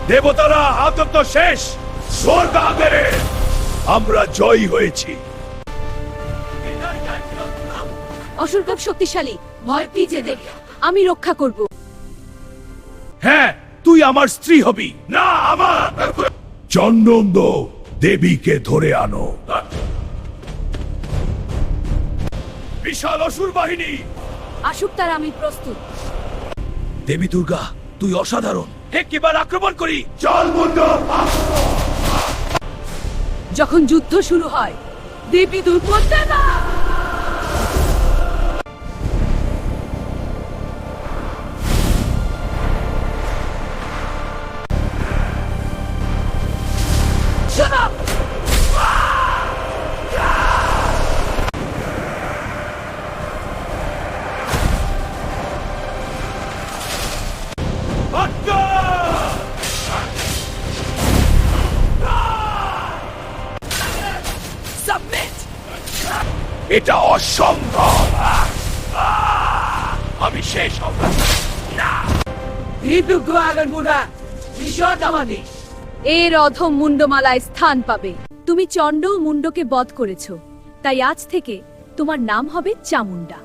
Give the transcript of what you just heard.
দেবতারা আতঙ্ক শেষ, স্বর্গ আদরে আমরা জয়ী হয়েছি। অসুর খুব শক্তিশালী, ভয় পিছে দেখ, আমি রক্ষা করব। হ্যাঁ, তুই আমার স্ত্রী হবি। না, আমার চন্দন্দ দেবীকে ধরে আনো। বিশাল অসুর বাহিনী আসুক, তার আমি প্রস্তুত। দেবী দুর্গা, তুই অসাধারণ। একবার আক্রমণ করি, চল বন্ধু। যখন যুদ্ধ শুরু হয়, দেবী দুর্গা না। এটা অসম্ভব। আমি শেষ হব না। এর অধম মুন্ডমালায় স্থান পাবে। তুমি চণ্ড ও মুন্ডকে বধ করেছ, তাই আজ থেকে তোমার নাম হবে চামুন্ডা।